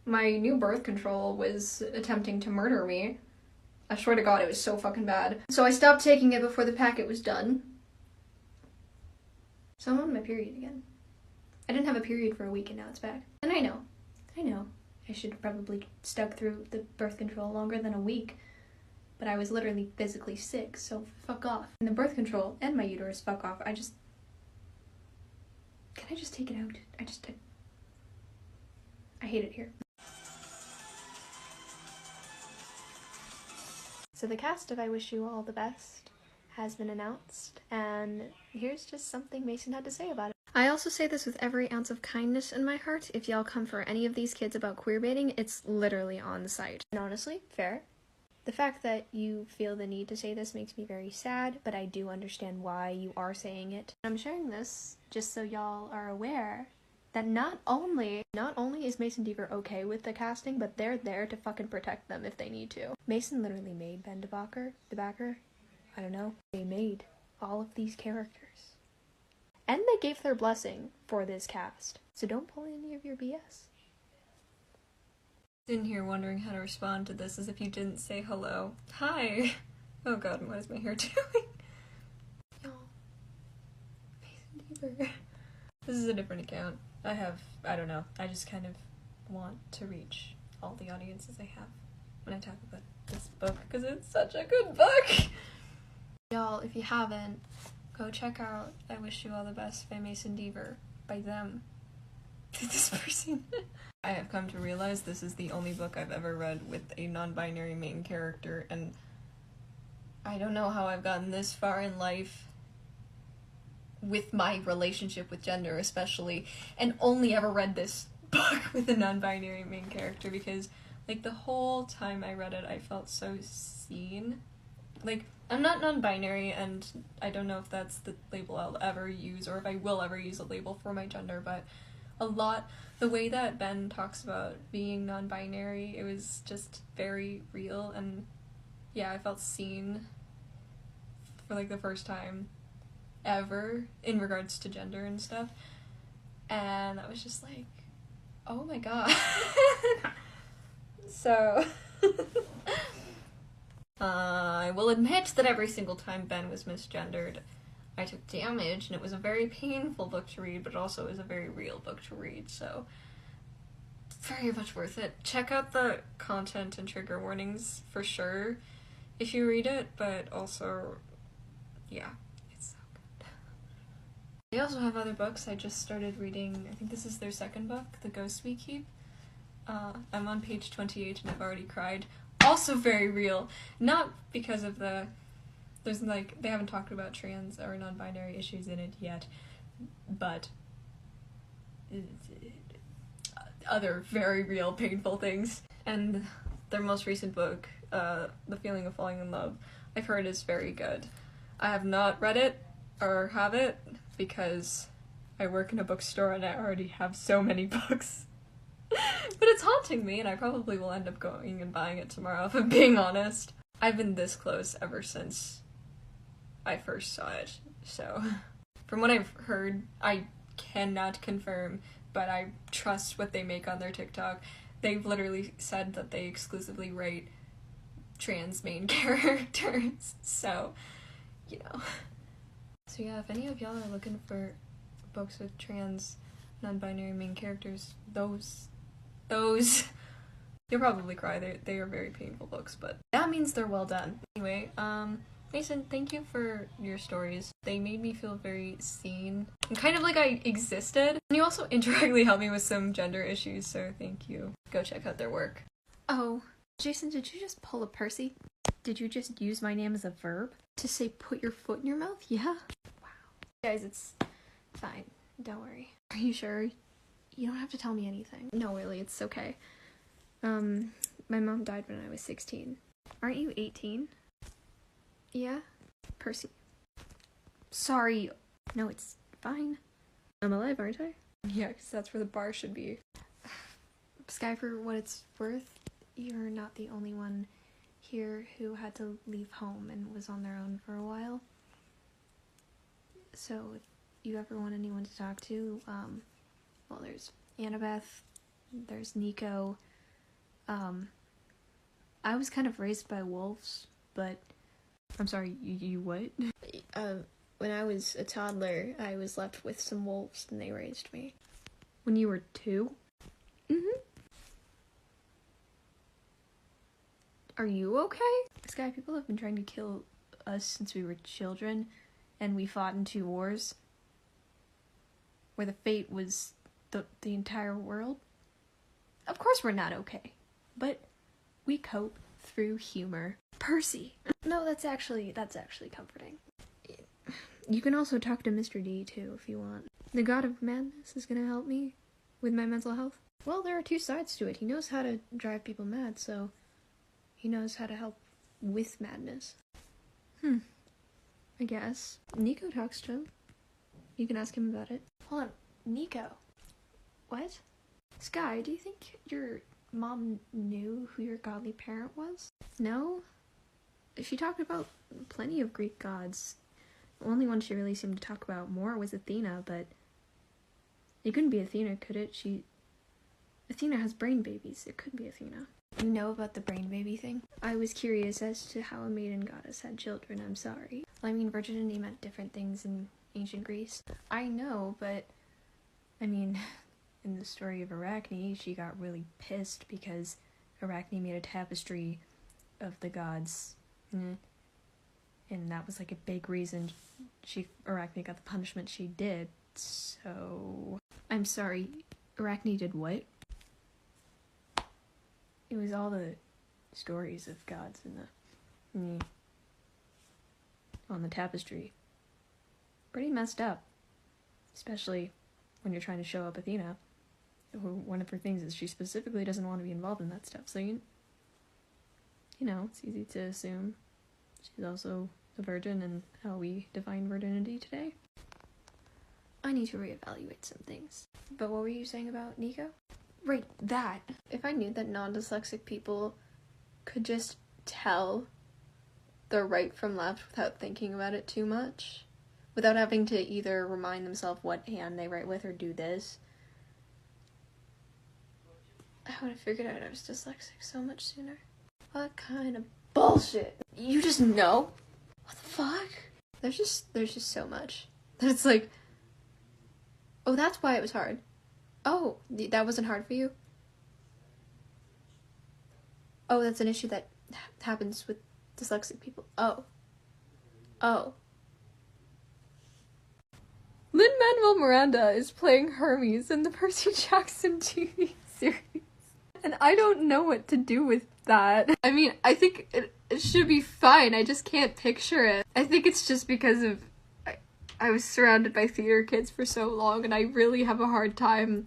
My new birth control was attempting to murder me. I swear to God, it was so fucking bad. So I stopped taking it before the packet was done. So I'm on my period again. I didn't have a period for a week and now it's back. And I know. I should have probably stuck through the birth control longer than a week. But I was literally physically sick, so fuck off. And the birth control and my uterus, fuck off. Can I just take it out? I hate it here. So the cast of I Wish You All the Best has been announced, and here's just something Mason had to say about it. I also say this with every ounce of kindness in my heart. If y'all come for any of these kids about queerbaiting, it's literally on the site. And honestly, fair. The fact that you feel the need to say this makes me very sad, but I do understand why you are saying it. I'm sharing this just so y'all are aware that not only is Mason Deaver okay with the casting, but they're there to fucking protect them if they need to. Mason literally made Ben DeBacker, I don't know. They made all of these characters. And they gave their blessing for this cast. So don't pull any of your BS. In here wondering how to respond to this as if you didn't say hello. Hi! Oh god, what is my hair doing? Y'all. Mason Deaver. This is a different account. I don't know, I just kind of want to reach all the audiences I have when I talk about this book, because it's such a good book! Y'all, if you haven't, go check out I Wish You All the Best by Mason Deaver. By them. This person. I have come to realize this is the only book I've ever read with a non-binary main character, and I don't know how I've gotten this far in life with my relationship with gender especially, and only ever read this book with a non-binary main character, because like the whole time I read it I felt so seen. Like, I'm not non-binary, and I don't know if that's the label I'll ever use, or if I will ever use a label for my gender, but the way that Ben talks about being non-binary, it was just very real, and yeah, I felt seen for like the first time ever in regards to gender and stuff, and I was just like, oh my god. So I will admit that every single time Ben was misgendered, I took damage, and it was a very painful book to read, but also is a very real book to read, so very much worth it. Check out the content and trigger warnings for sure if you read it, but also, yeah, it's so good. They also have other books. I just started reading, I think this is their second book, The Ghosts We Keep. I'm on page 28 and I've already cried. Also very real. Not because of they haven't talked about trans or non-binary issues in it yet, but other very real, painful things. And their most recent book, The Feeling of Falling in Love, I've heard is very good. I have not read it, or have it, because I work in a bookstore and I already have so many books. But it's haunting me, and I probably will end up going and buying it tomorrow, if I'm being honest. I've been this close ever since I first saw it, so from what I've heard, I cannot confirm, but I trust what they make on their TikTok. They've literally said that they exclusively write trans main characters, so, you know. So yeah, if any of y'all are looking for books with trans, non-binary main characters, those, you'll probably cry. They are very painful books, but that means they're well done. Anyway, Mason, thank you for your stories. They made me feel very seen, and kind of like I existed. And you also indirectly helped me with some gender issues, so thank you. Go check out their work. Oh, Jason, did you just pull a Percy? Did you just use my name as a verb? To say put your foot in your mouth? Yeah? Wow. Guys, it's fine. Don't worry. Are you sure? You don't have to tell me anything. No, really, it's okay. My mom died when I was 16. Aren't you 18? Yeah? Percy. Sorry. No, it's fine. I'm alive, aren't I? Yeah, because that's where the bar should be. Sky, for what it's worth, you're not the only one here who had to leave home and was on their own for a while. So if you ever want anyone to talk to, well, there's Annabeth, there's Nico, I was kind of raised by wolves, but... I'm sorry, you what? When I was a toddler, I was left with some wolves and they raised me. When you were 2? Mm-hmm. Are you okay? Sky, people have been trying to kill us since we were children, and we fought in 2 wars, where the fate was the entire world. Of course we're not okay, but we cope through humor. Percy! No, that's actually comforting. You can also talk to Mr. D, too, if you want. The god of madness is gonna help me with my mental health. Well, there are 2 sides to it. He knows how to drive people mad, so he knows how to help with madness. I guess. Nico talks to him. You can ask him about it. Hold on. Nico. What? Sky, do you think your mom knew who your godly parent was? No? She talked about plenty of Greek gods. The only one she really seemed to talk about more was Athena, but it couldn't be Athena, could it? Athena has brain babies. It could be Athena. You know about the brain baby thing? I was curious as to how a maiden goddess had children, I'm sorry. I mean, virginity meant different things in ancient Greece. I know, but, I mean, in the story of Arachne, she got really pissed because Arachne made a tapestry of the gods. And that was like a big reason Arachne got the punishment she did. So, I'm sorry, Arachne did what? It was all the stories of gods on the tapestry. Pretty messed up. Especially when you're trying to show up Athena. One of her things is she specifically doesn't want to be involved in that stuff. So, you know, it's easy to assume she's also a virgin and how we define virginity today. I need to reevaluate some things. But what were you saying about Nico? Right, that. If I knew that non-dyslexic people could just tell the right from left without thinking about it too much, without having to either remind themselves what hand they write with or do this, I would have figured out I was dyslexic so much sooner. What kind of bullshit? You just know? What the fuck? There's just so much. That it's like, oh, that's why it was hard. Oh, that wasn't hard for you? Oh, that's an issue that happens with dyslexic people. Oh. Lin-Manuel Miranda is playing Hermes in the Percy Jackson TV series. And I don't know what to do with that. I mean, I think it should be fine. I just can't picture it. I think it's just because of I was surrounded by theater kids for so long, and I really have a hard time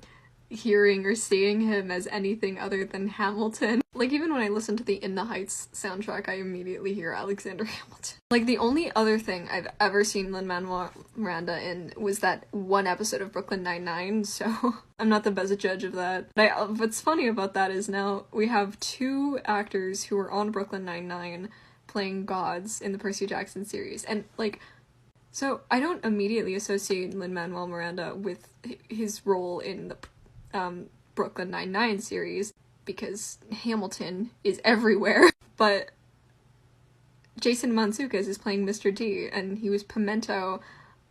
hearing or seeing him as anything other than Hamilton. Like, even when I listen to the In the Heights soundtrack, I immediately hear Alexander Hamilton. Like, the only other thing I've ever seen Lin-Manuel Miranda in was that one episode of Brooklyn Nine-Nine, so I'm not the best judge of that. What's funny about that is now we have 2 actors who are on Brooklyn Nine-Nine playing gods in the Percy Jackson series, and, like, so I don't immediately associate Lin-Manuel Miranda with his role in the Brooklyn Nine-Nine series, because Hamilton is everywhere, but Jason Mantzoukas is playing Mr. D, and he was Pimento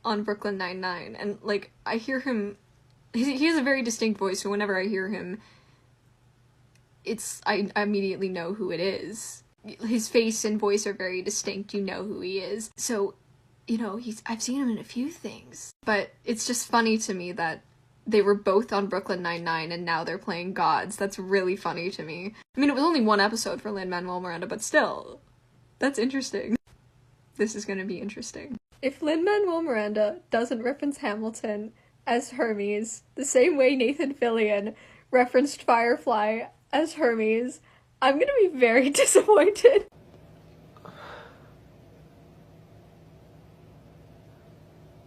on Brooklyn Nine-Nine, and, like, I hear him, he has a very distinct voice, so whenever I hear him, I immediately know who it is. His face and voice are very distinct, you know who he is, so, you know, I've seen him in a few things, but it's just funny to me that they were both on Brooklyn Nine-Nine and now they're playing gods. That's really funny to me. I mean, it was only 1 episode for Lin-Manuel Miranda, but still, that's interesting. This is gonna be interesting. If Lin-Manuel Miranda doesn't reference Hamilton as Hermes, the same way Nathan Fillion referenced Firefly as Hermes, I'm gonna be very disappointed.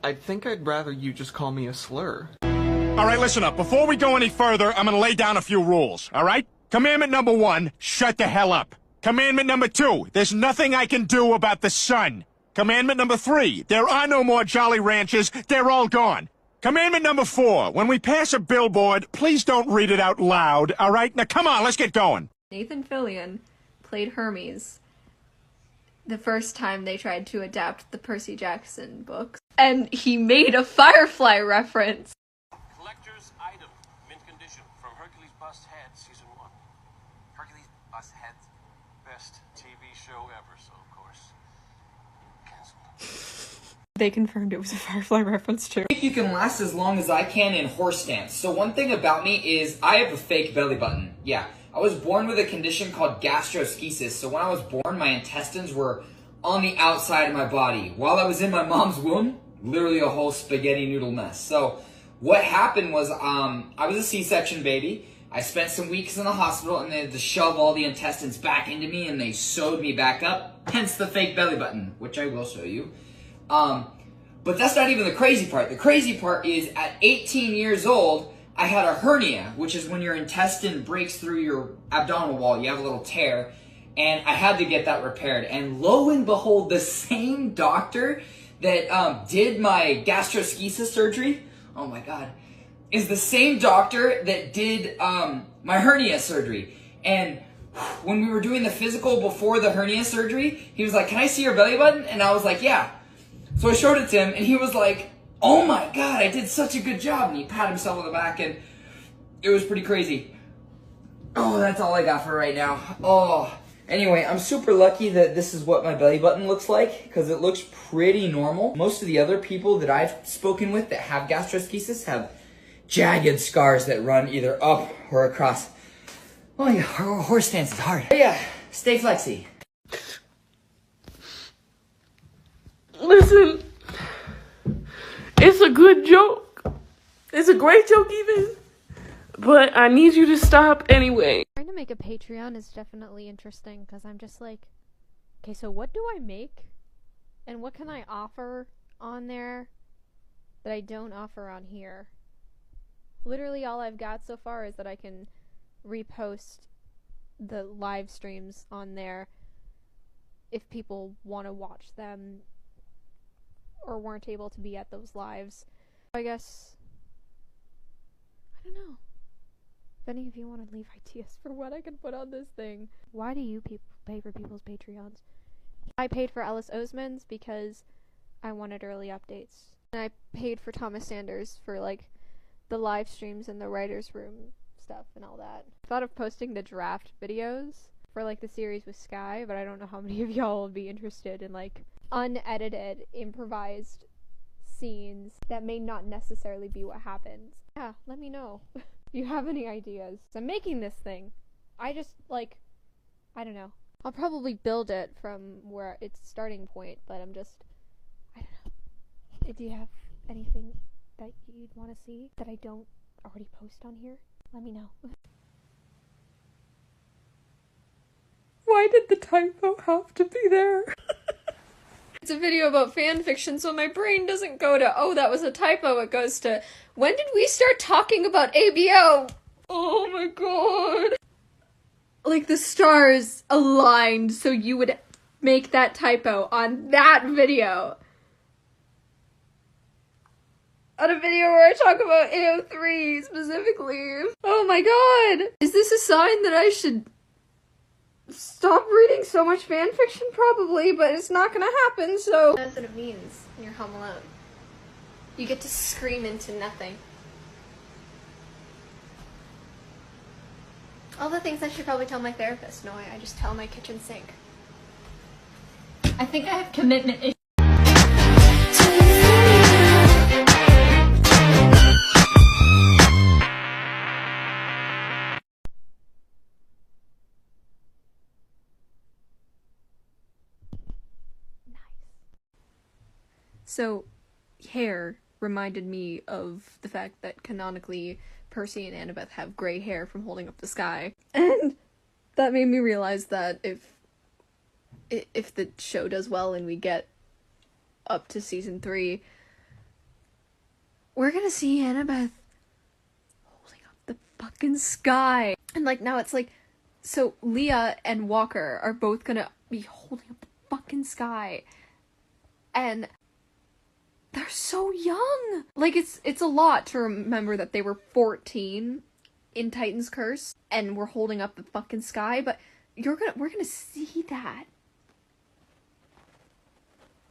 I think I'd rather you just call me a slur. All right, listen up. Before we go any further, I'm gonna lay down a few rules, all right? Commandment number 1, shut the hell up. Commandment number 2, there's nothing I can do about the sun. Commandment number 3, there are no more Jolly Ranchers, they're all gone. Commandment number 4, when we pass a billboard, please don't read it out loud, all right? Now come on, let's get going. Nathan Fillion played Hermes the first time they tried to adapt the Percy Jackson books, and he made a Firefly reference. Collector's item, mint condition, from Hercules Bust Head, Season 1. Hercules Bust Head, best TV show ever, so of course, cancelled. They confirmed it was a Firefly reference too. I think you can last as long as I can in horse stance. So one thing about me is I have a fake belly button. Yeah, I was born with a condition called gastroschisis. So when I was born, my intestines were on the outside of my body. While I was in my mom's womb, literally a whole spaghetti noodle mess. So what happened was I was a C-section baby. I spent some weeks in the hospital and they had to shove all the intestines back into me and they sewed me back up. Hence the fake belly button, which I will show you. But that's not even the crazy part. The crazy part is at 18 years old, I had a hernia, which is when your intestine breaks through your abdominal wall. You have a little tear, and I had to get that repaired. And lo and behold, the same doctor that did my gastroschisis surgery, oh my God, is the same doctor that did my hernia surgery. And when we were doing the physical before the hernia surgery, he was like, "Can I see your belly button?" And I was like, "Yeah." So I showed it to him, and he was like, "Oh my God, I did such a good job." And he patted himself on the back, and it was pretty crazy. Oh, that's all I got for right now. Oh, anyway, I'm super lucky that this is what my belly button looks like, because it looks pretty normal. Most of the other people that I've spoken with that have gastroschisis have jagged scars that run either up or across. Oh yeah, horse stance is hard. But yeah, stay flexy. Listen, it's a good joke. It's a great joke even. But I need you to stop anyway. Trying to make a Patreon is definitely interesting because I'm just like, okay, so what do I make? And what can I offer on there that I don't offer on here? Literally all I've got so far is that I can repost the live streams on there if people want to watch them or weren't able to be at those lives. I guess, I don't know. If any of you want to leave ideas for what I can put on this thing. Why do you people pay for people's Patreons? I paid for Ellis Osman's because I wanted early updates. And I paid for Thomas Sanders for like the live streams and the writer's room stuff and all that. I thought of posting the draft videos for like the series with Sky, but I don't know how many of y'all will be interested in like unedited, improvised scenes that may not necessarily be what happens. Yeah, let me know if you have any ideas. I'm making this thing. I just, like, I don't know. I'll probably build it from where its starting point, but I'm just, I don't know. Do you have anything that you'd want to see that I don't already post on here? Let me know. Why did the typo have to be there? It's a video about fan fiction, so my brain doesn't go to, oh, that was a typo. It goes to, when did we start talking about ABO? Oh my god. Like, the stars aligned so you would make that typo on that video. On a video where I talk about AO3 specifically. Oh my god. Is this a sign that I should stop reading so much fanfiction? Probably, but it's not gonna happen, so. That's what it means when you're home alone. You get to scream into nothing. All the things I should probably tell my therapist. No, I just tell my kitchen sink. I think I have commitment issues. So, hair reminded me of the fact that canonically Percy and Annabeth have gray hair from holding up the sky. And that made me realize that if the show does well and we get up to season 3, we're gonna see Annabeth holding up the fucking sky. And like now it's like, so Leah and Walker are both gonna be holding up the fucking sky. And they're so young! Like, it's a lot to remember that they were 14 in Titan's Curse and we're holding up the fucking sky, but we're gonna see that.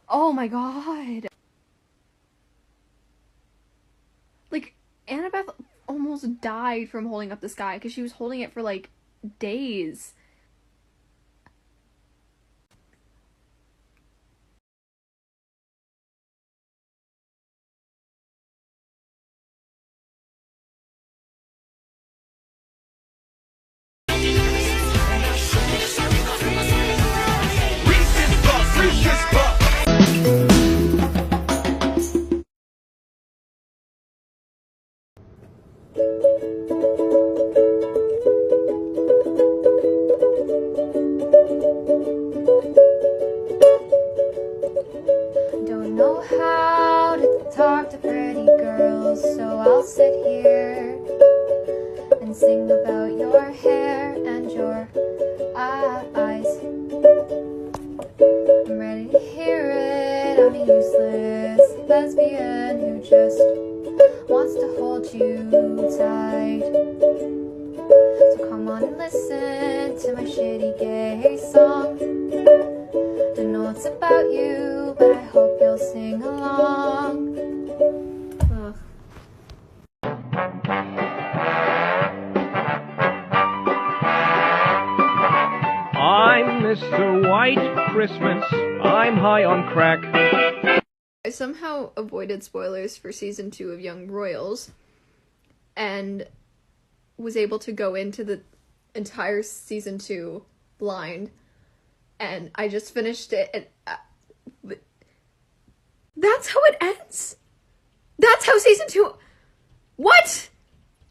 Oh my god. Like, Annabeth almost died from holding up the sky because she was holding it for like days. Don't know how to talk to pretty girls, so I'll sit here and sing about your hair and your eyes. I'm ready to hear it. I'm a useless lesbian who just wants to hold you tight. So come on and listen to my shitty gay song. Don't know what's about you, but I hope you'll sing along. Ugh. I'm Mr. White Christmas. I'm high on crack. I somehow avoided spoilers for season 2 of Young Royals and was able to go into the entire season 2 blind, and I just finished it, and that's how it ends? That's how season 2... What?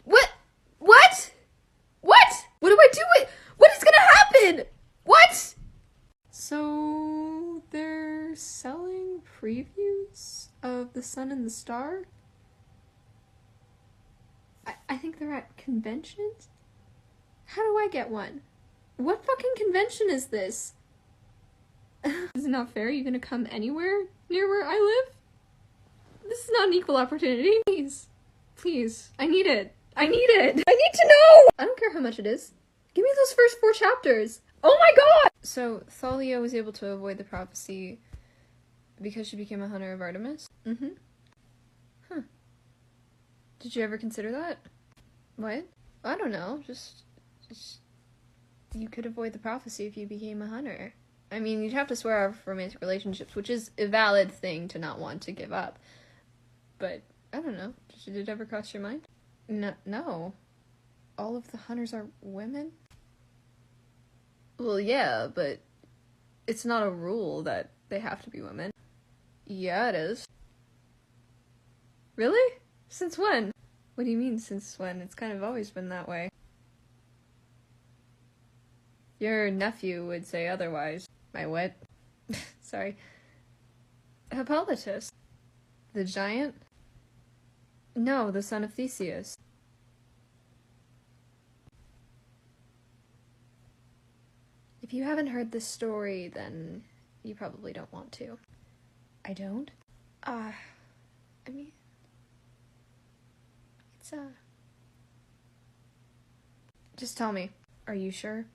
What? What? What? What do I do with... What is gonna happen? What? So they're selling previews of The Sun and the Star? I think they're at conventions? How do I get one? What fucking convention is this? Is it not fair? You're gonna come anywhere near where I live? This is not an equal opportunity. Please. Please. I need it. I need it. I need to know! I don't care how much it is. Give me those first 4 chapters. Oh my god! So, Thalia was able to avoid the prophecy because she became a hunter of Artemis? Mm-hmm. Huh. Did you ever consider that? What? I don't know. Just... You could avoid the prophecy if you became a hunter. I mean, you'd have to swear off romantic relationships, which is a valid thing to not want to give up. But, I don't know. Did it ever cross your mind? No. All of the hunters are women? Well, yeah, but it's not a rule that they have to be women. Yeah, it is. Really? Since when? What do you mean, since when? It's kind of always been that way. Your nephew would say otherwise. My what? Sorry. Hippolytus. The giant? No, the son of Theseus. If you haven't heard this story, then you probably don't want to. I don't? I mean... It's, Just tell me. Are you sure?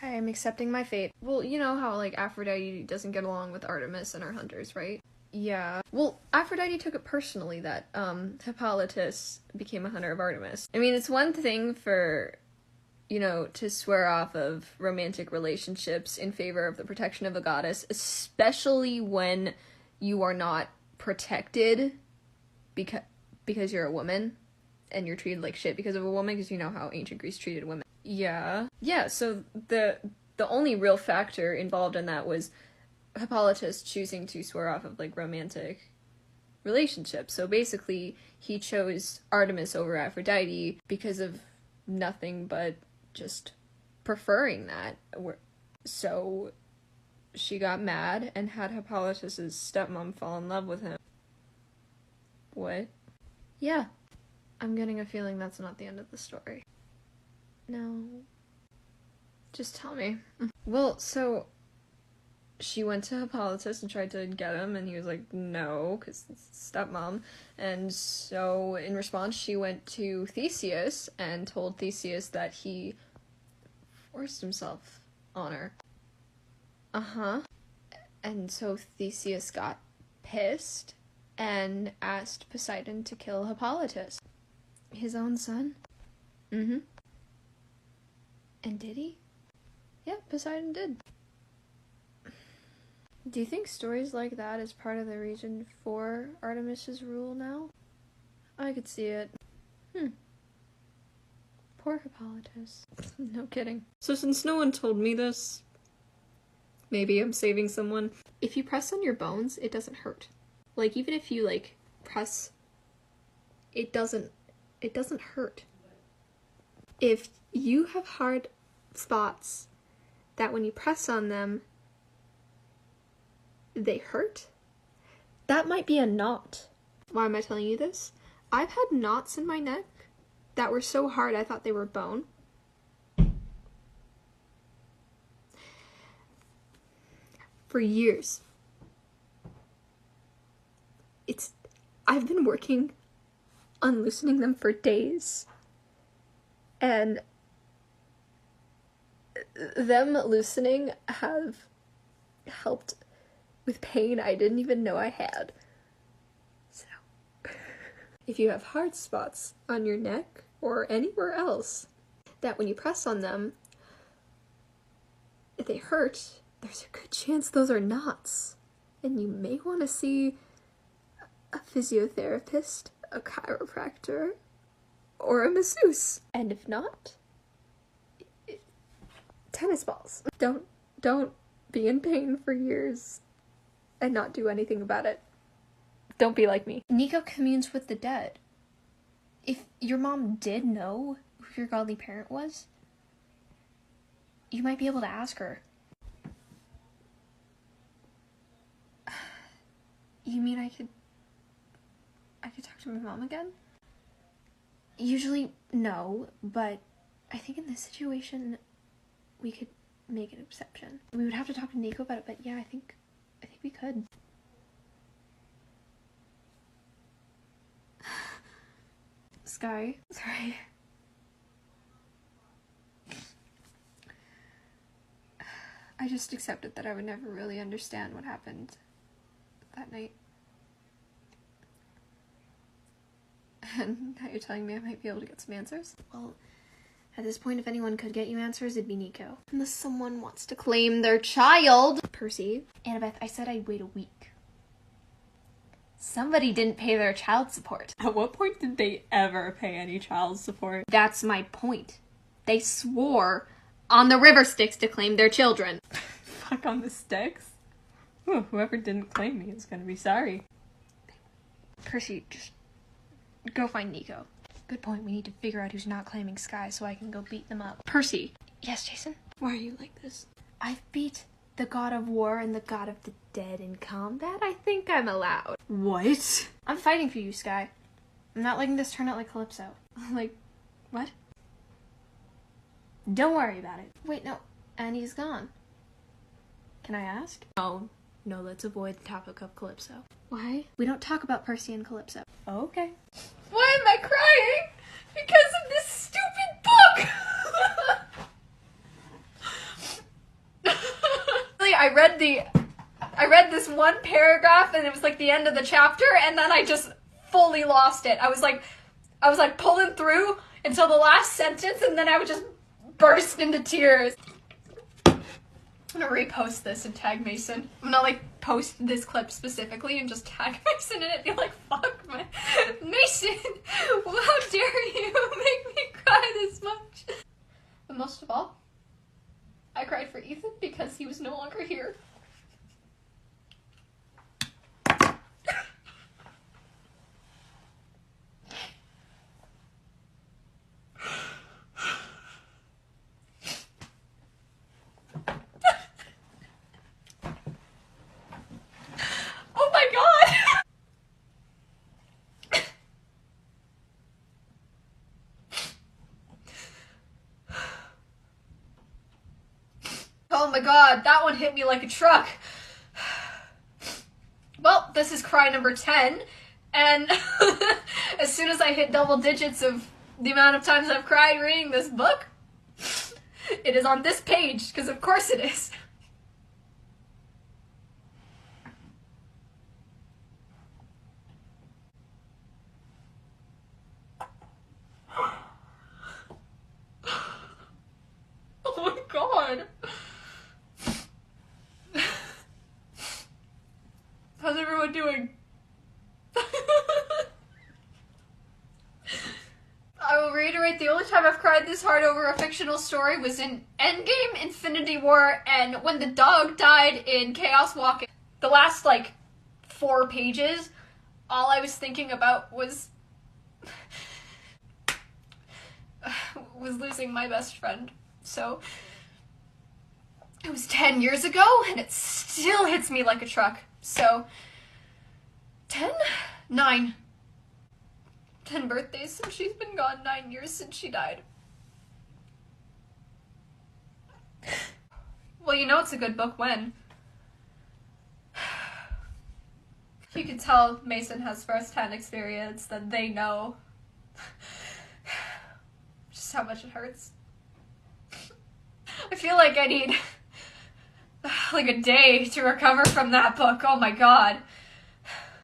I'm accepting my fate. Well, you know how, like, Aphrodite doesn't get along with Artemis and her hunters, right? Yeah. Well, Aphrodite took it personally that, Hippolytus became a hunter of Artemis. I mean, it's one thing for... you know, to swear off of romantic relationships in favor of the protection of a goddess, especially when you are not protected because you're a woman and you're treated like shit because of a woman, because you know how ancient Greece treated women. Yeah. Yeah, so the only real factor involved in that was Hippolytus choosing to swear off of, like, romantic relationships. So basically, he chose Artemis over Aphrodite because of nothing but just preferring that. So she got mad and had Hippolytus's stepmom fall in love with him. What? Yeah. I'm getting a feeling that's not the end of the story. No. Just tell me. Well, so she went to Hippolytus and tried to get him, and he was like, no, because stepmom. And so, in response, she went to Theseus and told Theseus that he forced himself on her. Uh-huh. And so Theseus got pissed and asked Poseidon to kill Hippolytus. His own son? Mm-hmm. And did he? Yeah, Poseidon did. Do you think stories like that is part of the reason for Artemis's rule now? I could see it. Poor Hippolytus. No kidding. So since no one told me this, maybe I'm saving someone. If you press on your bones, it doesn't hurt. Like, even if you, like, press, it doesn't hurt. If you have hard spots that when you press on them, they hurt, that might be a knot. Why am I telling you this? I've had knots in my neck that were so hard I thought they were bone. For years. I've been working on loosening them for days. And them loosening have helped with pain I didn't even know I had. So, if you have hard spots on your neck or anywhere else that when you press on them, if they hurt, there's a good chance those are knots. And you may want to see a physiotherapist, a chiropractor, or a masseuse. And if not, tennis balls. Don't be in pain for years and not do anything about it. Don't be like me. Nico communes with the dead. If your mom did know who your godly parent was, you might be able to ask her. You mean I could talk to my mom again? Usually, no, but I think in this situation, we could make an exception. We would have to talk to Nico about it, but yeah, I think we could. Sky, sorry. I just accepted that I would never really understand what happened that night. And now you're telling me I might be able to get some answers? Well, at this point, if anyone could get you answers, it'd be Nico. Unless someone wants to claim their child. Percy. Annabeth, I said I'd wait a week. Somebody didn't pay their child support. At what point did they ever pay any child support? That's my point. They swore on the river Styx to claim their children. Fuck on the Styx? Ooh, whoever didn't claim me is gonna be sorry. Percy, just go find Nico. Good point. We need to figure out who's not claiming Sky so I can go beat them up. Percy. Yes, Jason? Why are you like this? I've beat the god of war and the god of the dead in combat. I think I'm allowed. What? I'm fighting for you, Sky. I'm not letting this turn out like Calypso. Like, what? Don't worry about it. Wait, no. Annie's gone. Can I ask? No, let's avoid the topic of Calypso. Why? We don't talk about Percy and Calypso. Oh, okay. Why am I crying? Because of this stupid book! I read this one paragraph and it was like the end of the chapter and then I just fully lost it. I was like pulling through until the last sentence and then I would just burst into tears. I'm gonna repost this and tag Mason. I'm gonna like post this clip specifically and just tag Mason in it and be like, fuck my Mason, well, how dare you make me cry this much? But most of all, I cried for Ethan because he was no longer here. Oh my god! Oh my god, that one hit me like a truck. Well, this is cry number 10, and as soon as I hit double digits of the amount of times I've cried reading this book, it is on this page, because of course it is. Oh my god. How's everyone doing? I will reiterate, the only time I've cried this hard over a fictional story was in Endgame, Infinity War, and when the dog died in Chaos Walking. The last, 4 pages, all I was thinking about was losing my best friend. So, it was 10 years ago, and it still hits me like a truck. So, 10? 9. 10 birthdays since she's been gone, 9 years since she died. Well, you know it's a good book when you can tell Mason has first-hand experience, that they know just how much it hurts. I feel like I need a day to recover from that book. Oh my god.